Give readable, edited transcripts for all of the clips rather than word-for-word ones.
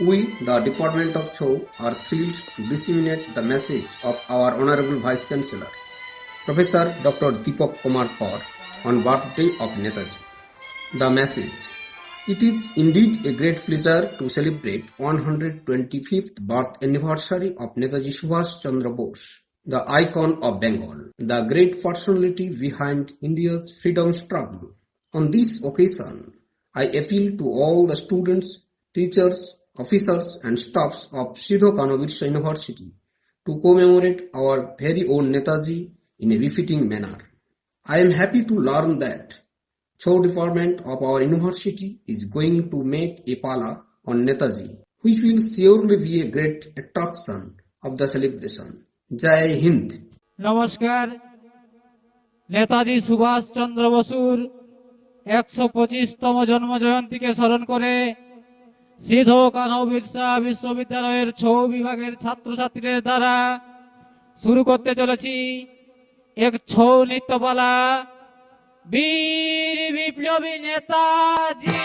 We, the Department of CHO, are thrilled to disseminate the message of our Honorable Vice Chancellor, Professor Dr. Deepak Kumar Paul, on birthday of Netaji. The message. It is indeed a great pleasure to celebrate 125th birth anniversary of Netaji Subhash Chandra Bose, the icon of Bengal, the great personality behind India's freedom struggle. On this occasion, I appeal to all the students, teachers, officers and staffs of Sidho Kano Birsa University to commemorate our very own Netaji in a befitting manner. I am happy to learn that CHO department of our university is going to make a pala on Netaji, which will surely be a great attraction of the celebration. Jai Hind. নমস্কার। নেতাজি সুভাষ চন্দ্র বসুর 125তম জন্মজয়ন্তীকে স্মরণ করে সিধো কানহো বিরসা বিশ্ববিদ্যালয়ের ছৌ বিভাগের ছাত্রছাত্রীদের দ্বারা শুরু করতে চলেছি এক ছৌ নৃত্যপালা বীর বিপ্লবী নেতাজি।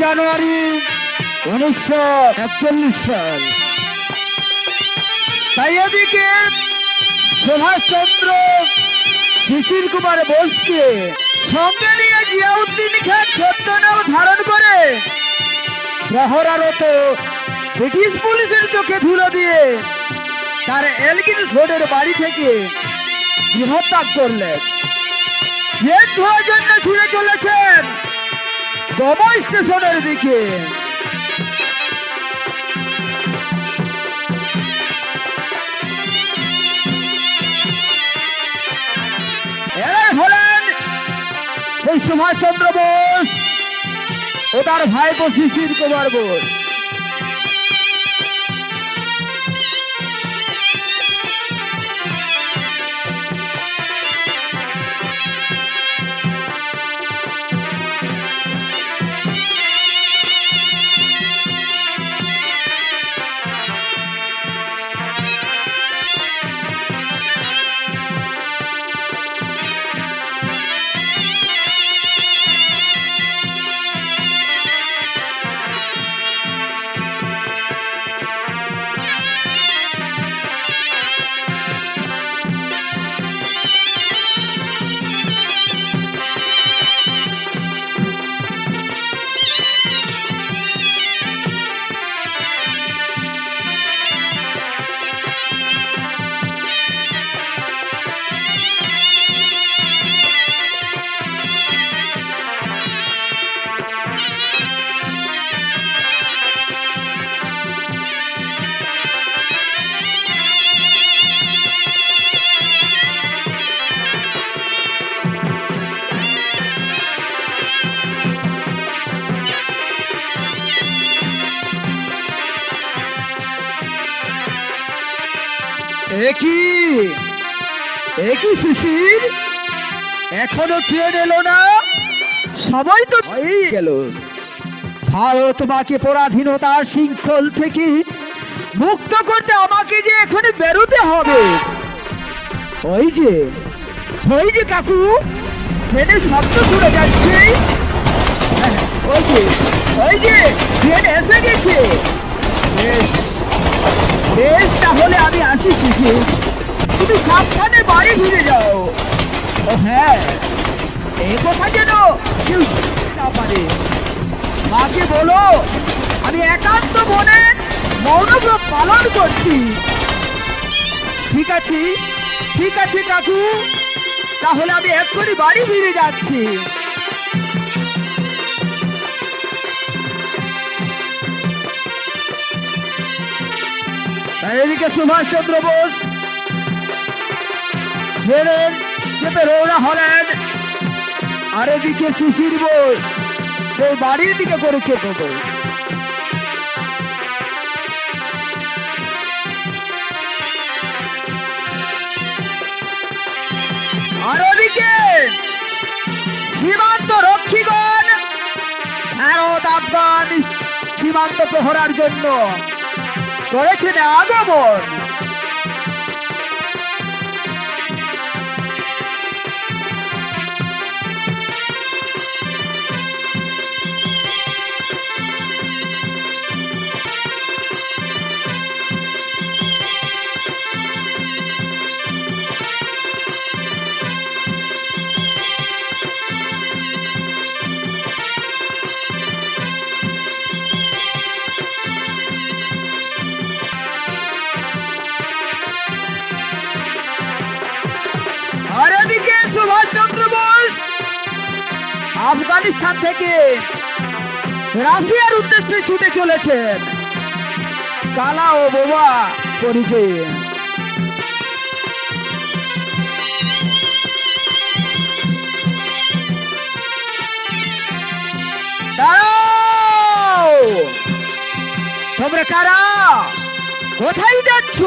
জানুয়ারি 1941 সাল। তাই এদিকে সুভাষচন্দ্র শিশির কুমার বোসকে সঙ্গে নিয়ে জিয়াউদ্দিন খান ছদ্মনাম ধারণ করে প্রহরারত ব্রিটিশ পুলিশের চোখে ধুলো দিয়ে তার এলগিন রোডের বাড়ি থেকে গৃহত্যাগ করলেন। ট্রেন ধোয়ার জন্য ছুটে চলেছেন দমই স্টেশনের দিকে। এরাই হলেন সেই সুভাষচন্দ্র বোস ও তার ভাইপো শিশির কুমার বোস। একই শিশির, এখনো ট্রেন এলো না? সবাই তো হয়েই গেল। ভারত মাকে পরাধীনতার শৃঙ্খল থেকে মুক্ত করতে আমাকে যে এখানে বেরোতে হবে। ওই যে কাকু, ট্রেনের শব্দ শুনে যাচ্ছে। ওই যে ট্রেন এসে গেছে। বেশ, তাহলে আমি আসি শিশির, তুমি সাবধানে বাড়ি ফিরে যাও। ও হ্যাঁ, এই কথা যেন কেউ না পারে। মাকে বলো আমি একান্ত মনে মৌনব্রত পালন করছি। ঠিক আছে কাকু, তাহলে আমি এক্ষুনি বাড়ি ফিরে যাচ্ছি। তাই এদিকে সুভাষচন্দ্র বোস ট্রেনের চেপে রওনা হলেন, আর এদিকে শিশির বোস সেই বাড়ির দিকে করেছে টোটো। আর ওদিকে সীমান্ত রক্ষীগণ ভারত আফগান সীমান্ত প্রহরার জন্য করেছেন আগমন। আর এদিকে সুভাষচন্দ্র বোস আফগানিস্তান থেকে রাশিয়ার উদ্দেশ্যে ছুটে চলেছেন কালা ও বোবা পরিচয়ে। দাঁড়াও! তোমরা কারা? কোথায় যাচ্ছ?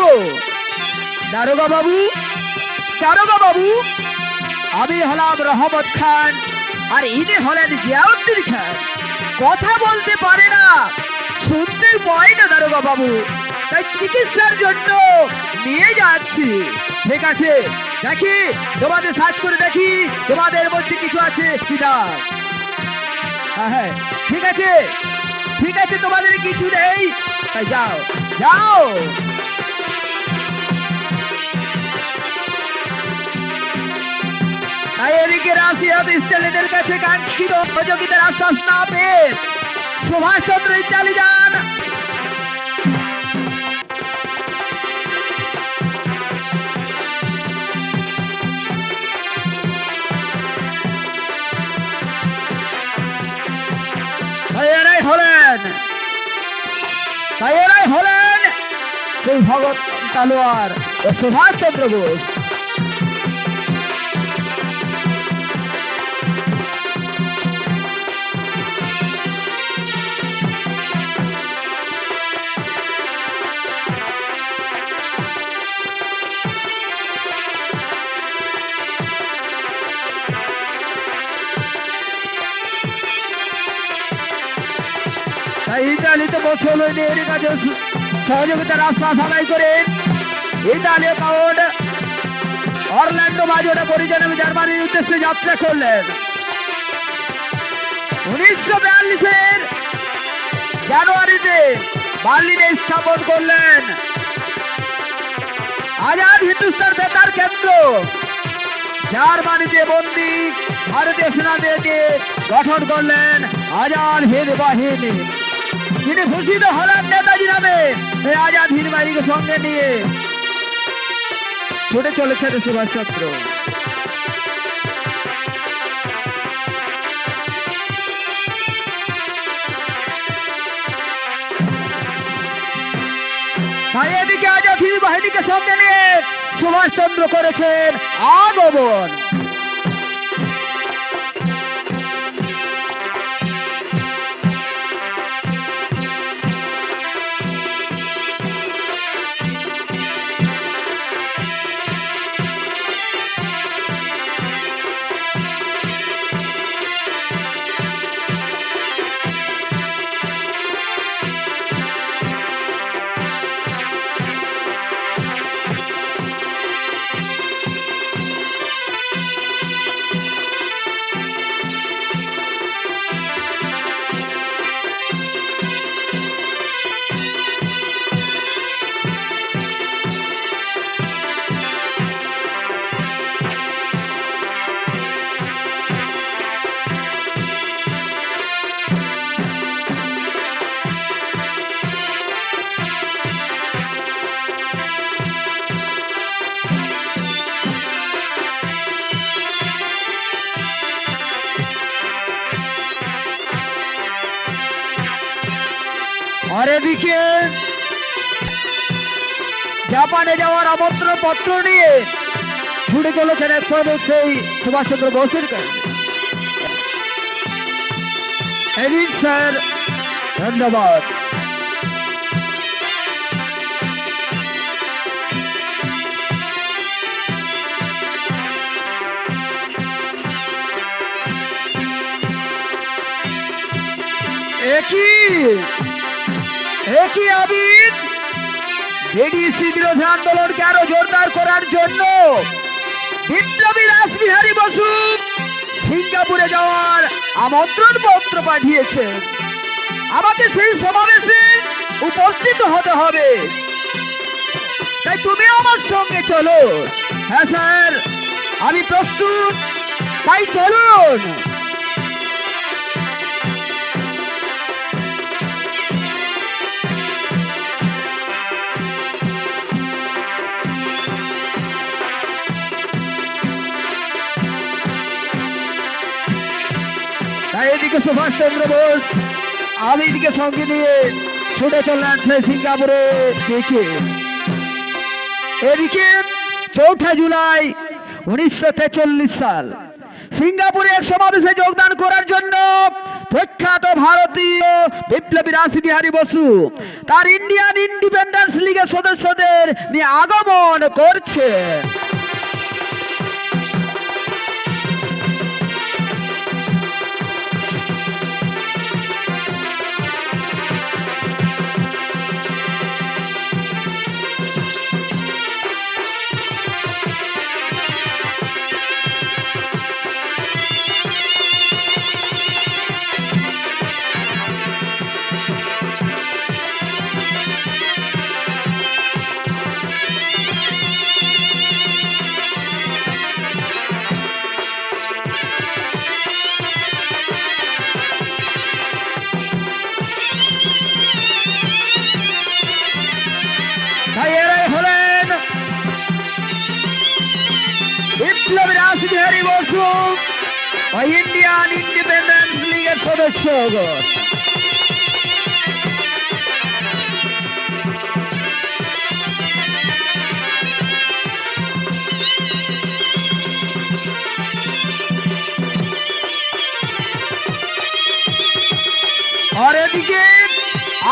দারোগা বাবু, দারোগা বাবু, আমি হলাম রহমত খান, আর ইনি হলেন জিয়াউদ্দিন খান। কথা বলতে পারে না, শুনতে পাই না দারোগা বাবু, তাই চিকিৎসার জন্য নিয়ে যাচ্ছি। ঠিক আছে, দেখি তোমাদের সার্চ করে দেখি তোমাদের মধ্যে কিছু আছে কিনা। হ্যাঁ হ্যাঁ, ঠিক আছে ঠিক আছে, তোমাদের কিছু নেই, তাই যাও যাও। তাই এদিকে রাশিয়া ইসরায়েলের কাছে কাঙ্ক্ষিত সহযোগিতার আশ্বাস না পেয়ে সুভাষচন্দ্র ইতালি যান। এরাই হলেন সেই ভগৎ তালোয়ার ও সুভাষচন্দ্র বোস। ইতালিতে মুসোলিনির কাছে সহযোগিতার আশ্বাস আদায় করেন ইতালীয় কাউন্ট অরল্যান্ডো মাজোরা পরিচালনা জার্মানির উদ্দেশ্যে যাত্রা করলেন। 1942 জানুয়ারিতে বার্লিনে স্থাপন করলেন আজাদ হিন্দুস্তান বেতার কেন্দ্র। জার্মানিতে বন্দী ভারতীয় সেনাদেরকে গঠন করলেন আজাদ হিন্দ বাহিনী। তিনি ভূষিত হলেন নেতাজি নামে। এই আজাদ হিন্দ বাহিনীকে সঙ্গে নিয়ে ছুটে চলেছেন সুভাষচন্দ্র। তাই এদিকে আজাদ হিন্দ বাহিনীকে সঙ্গে নিয়ে সুভাষচন্দ্র করেছেন আগমন। আর এদিকে জাপানে যাওয়ার আমন্ত্রণ পত্র নিয়ে ছুটে চলেছেন সেই সুভাষচন্দ্র বোসের কাছে। এদিন স্যার, ধন্যবাদ। একই আবির বিদেশি বিরোধী আন্দোলনকে আরো জোরদার করার জন্য বিপ্লবী রাসবিহারী বসু সিঙ্গাপুরে যাওয়ার আমন্ত্রণ পত্র পাঠিয়েছেন। আমাকে সেই সমাবেশে উপস্থিত হতে হবে, তাই তুমি আমার সঙ্গে চলো। হ্যাঁ স্যার, আমি প্রস্তুত, তাই চলুন। এদিকে সুভাষচন্দ্র বোস আমিরকে সঙ্গে নিয়ে ছুটে চললেন সেই সিঙ্গাপুরের দিকে। এদিকে 4 জুলাই 1943 সাল সিঙ্গাপুরে এক সমাবেশে যোগদান করার জন্য প্রখ্যাত ভারতীয় বিপ্লবী রাসবিহারী বসু তার ইন্ডিয়ান ইন্ডিপেন্ডেন্স লীগের সদস্যদের নিয়ে আগমন করছে। বিপ্লবী রাসবিহারী বসু ও ইন্ডিয়ান ইন্ডিপেন্ডেন্স লীগের সদস্যগণ। আর এদিকে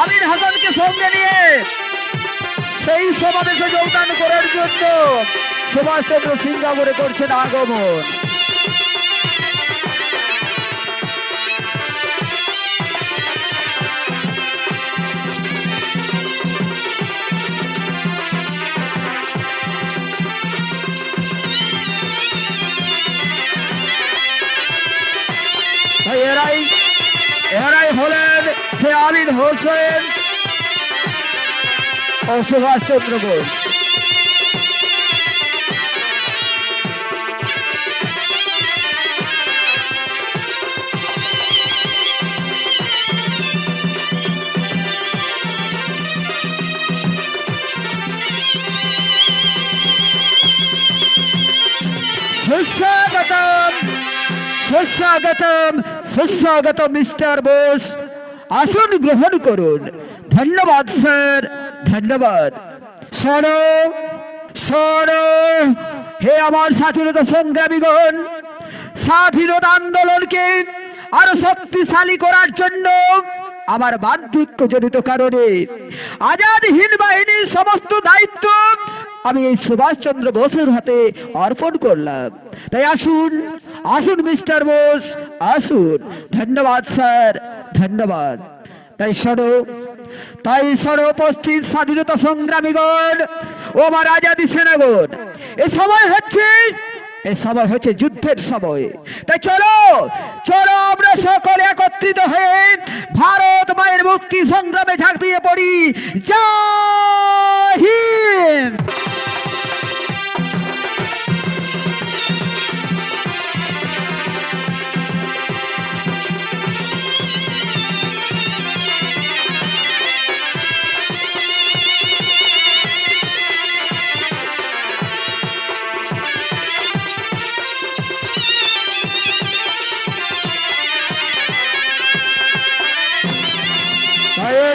আমির হাসানকে সঙ্গে নিয়ে সেই সমাবেশে যোগদান করার জন্য সুভাষচন্দ্র সিঙ্গাপুরে করছেন আগমন। এরাই হলেন সে আমির হোসেন ও সুভাষচন্দ্র বোস। সুস্বাগতম সুস্বাগতম সুস্বাগতম মিস্টার বোস, আসন গ্রহণ করুন। ধন্যবাদ স্যার, ধন্যবাদ। শোনো শোনো হে আমার স্বাধীনতা সংগ্রামীগণ, স্বাধীনতা আন্দোলনকে আরো শক্তিশালী করার জন্য আমার বার্ধক্য জনিত কারণে আজাদ হিন্দ বাহিনীর সমস্ত দায়িত্ব আমি এই সুভাষচন্দ্র বোসের হাতে অর্পণ করলাম। তাই আসুন আসুন মিস্টার বোস, আসুন। ধন্যবাদ স্যার, ধন্যবাদ। তাই শোনো উপস্থিত স্বাধীনতা সংগ্রামীগণ ও আমার আজাদী সেনাগণ, এই সময় হচ্ছে যুদ্ধের সময়। তাই চলো আমরা সকলে একত্রিত হয়ে ভারত মায়ের মুক্তি সংগ্রামে ঝাঁপিয়ে পড়ি। জয় হিন্দ।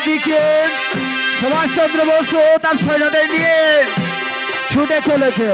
এদিকে সুভাষচন্দ্র বসু তার সৈন্যদের নিয়ে ছুটে চলেছে।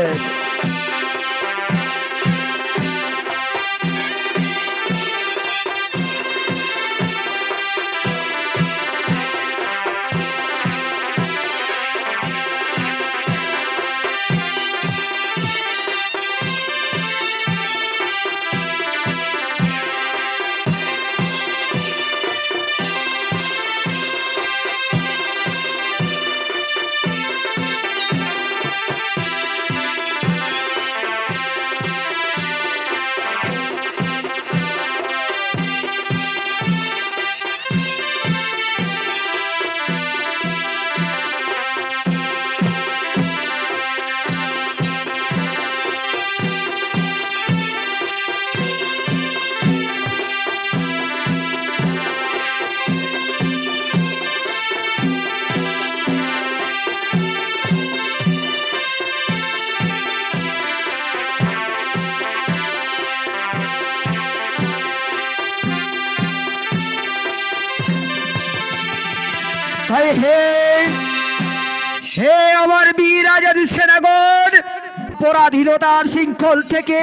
ভাই হে হে আমার বীর আজাদী সেনাগণ, পরাধীনতার শৃঙ্খল থেকে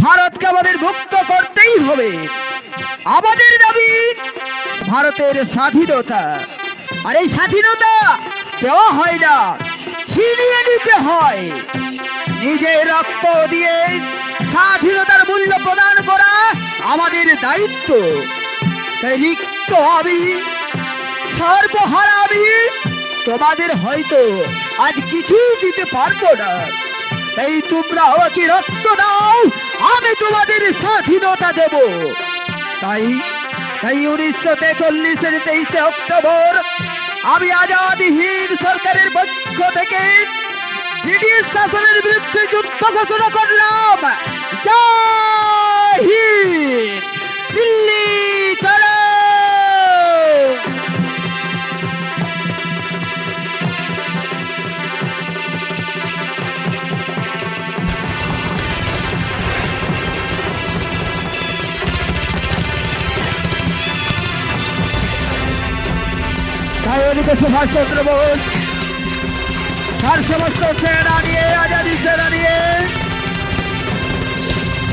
ভারতকে আমাদের মুক্ত করতেই হবে। আমাদের দাবি ভারতের স্বাধীনতা, আর এই স্বাধীনতা দেওয়া হয় না, ছিনিয়ে নিতে হয়। নিজের রক্ত দিয়ে স্বাধীনতার মূল্য প্রদান করা আমাদের দায়িত্ব। তাই রিক্ত আমি, সর্বহারা আমি তোমাদের হয়তো আজ কিছুই দিতে পারবো না। তাই তোমরা আমাকে রক্ত দাও, আমি তোমাদের স্বাধীনতা দেব। তাই 1943-এর 23শে অক্টোবর আমি আজাদী হিন্দ সরকারের পক্ষ থেকে ব্রিটিশ শাসনের বিরুদ্ধে যুদ্ধ ঘোষণা করলাম। জয় হিন্দ, দিল্লি চলো। সুভাষচন্দ্র বোস তার সমস্ত সেনা নিয়ে, আজাদী সেনা নিয়ে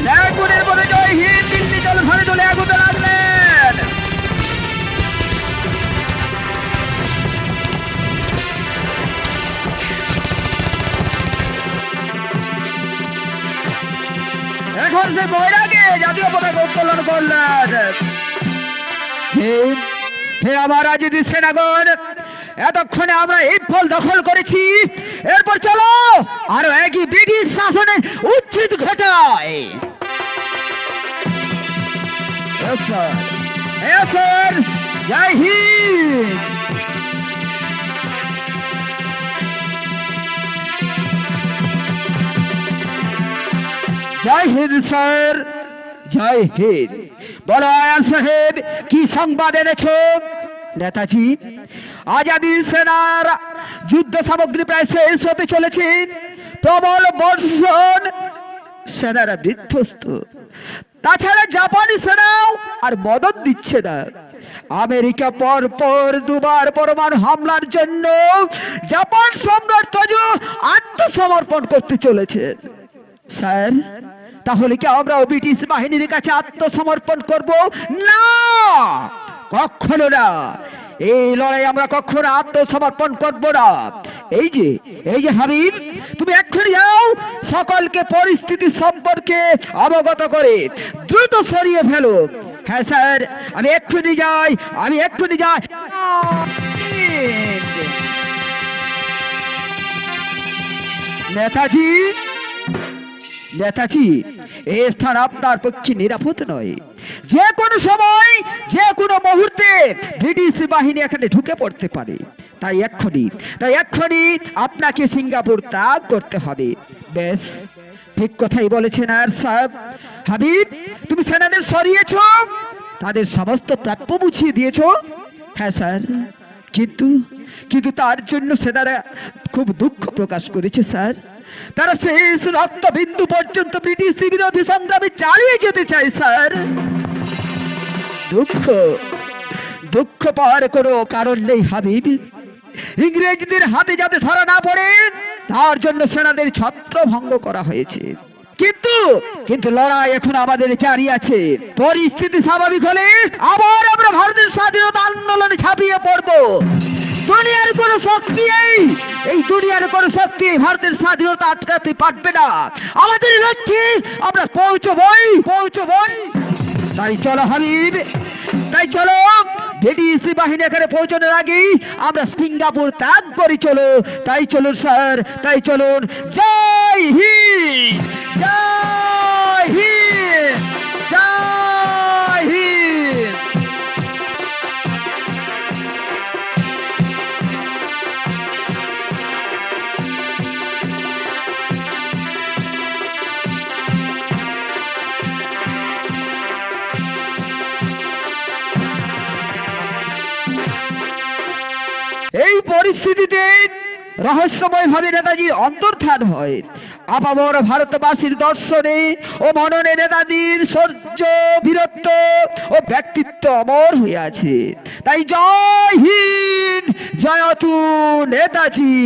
ল্যাগুনের মধ্যে জয় হিন্দ দিল্লি জল ঘরে চলে এগোতে লাগলেন। এখন সে বৈরাগে জাতীয় পতাকা উত্তোলন করলেন। হে আমার আজাদী সেনাগণ, এতক্ষণে আমরা এই ফল দখল করেছি, এরপর চলো আরো একই ব্রিটিশ শাসনে উচ্ছেদ ঘটায়। জয় হিন্দ। জয় হিন্দ স্যার, জয় হিন্দ। বলো আয়ার সাহেব, কি সংবাদ এনেছো? নেতাজি, আজাদী সেনার যুদ্ধ সামগ্রী প্রায় শেষ হতে চলেছে। প্রবল বর্ষণ, সেনারা বিধ্বস্ত। তাছাড়া জাপানি সেনাও আর মদত দিচ্ছে না। আমেরিকা পর পর দুবার পরমাণু হামলার জন্য জাপান সম্রাট তোজো আত্মসমর্পণ করতে চলেছে। স্যার, তাহলে কি আমরা ব্রিটিশ বাহিনীর কাছে আত্মসমর্পণ করব? না, কখনো না। এই লড়াই আমরা কখনো আত্মসমর্পণ করব না। এই যে হাবিব, তুমি এক্ষুনি যাও, সকলকে পরিস্থিতি সম্পর্কে অবগত করে দ্রুত সরিয়ে ফেলো। হ্যাঁ স্যার, আমি এক্ষুনি যাই। নেতাজি, এই স্থান আপনার পক্ষে নিরাপদ নয়। যে কোনো সময়, যে কোনো মুহূর্তে ব্রিটিশ বাহিনী এখানে ঢুকে পড়তে পারে। তাই এক্ষুনি আপনাকে সিঙ্গাপুর ত্যাগ করতে হবে। বেশ, ঠিক কথাই বলেছেন আয়ার সাহেব। হাবিব, তুমি সেনাদের সরিয়েছ, তাদের সমস্ত প্রাপ্য বুঝিয়ে দিয়েছ। হ্যাঁ স্যার, কিন্তু তার জন্য সেনারা খুব দুঃখ প্রকাশ করেছে স্যার। তারা শেষ রক্তবিন্দু পর্যন্ত ব্রিটিশ বিরোধী সংগ্রামে চালিয়ে যেতে চায় স্যার। দুঃখ পাওয়ার কোনো কারণ নেই হাবিব। ইংরেজদের হাতে যাতে ধরা না পড়ে তার জন্য সেনাদের ছত্রভঙ্গ করা হয়েছে। কিন্তু কিন্তু লড়াই এখন আমাদের জারি আছে। পরিস্থিতি স্বাভাবিক হলে আবার আমরা ভারতের স্বাধীনতা আন্দোলনে ঝাঁপিয়ে পড়বো। দুনিয়ার কোন শক্তি এই দুনিয়ার কোন শক্তি ভারতের স্বাধীনতা আটকাতে পারবে না। আমাদের লক্ষ্যে আমরা পৌঁছবই। তাই চলো হাবিব, তাই চলো ব্রিটিশ বাহিনী এখানে পৌঁছানোর আগেই আমরা সিঙ্গাপুর ত্যাগ করি। চলো, তাই চলুন স্যার, তাই চলুন। জয় হিন্দ, জয় হিন্দ, জয় হিন্দ। এই পরিস্থিতিতে রহস্যময় ভাবে নেতাজির অন্তর্ধান হয়। আপামর ভারতবাসীর দর্শনে ও মননে নেতাজির শৌর্য, বীরত্ব ও ব্যক্তিত্ব অমর হয়ে আছে। তাই জয় হিন্দ, জয়তু নেতাজি।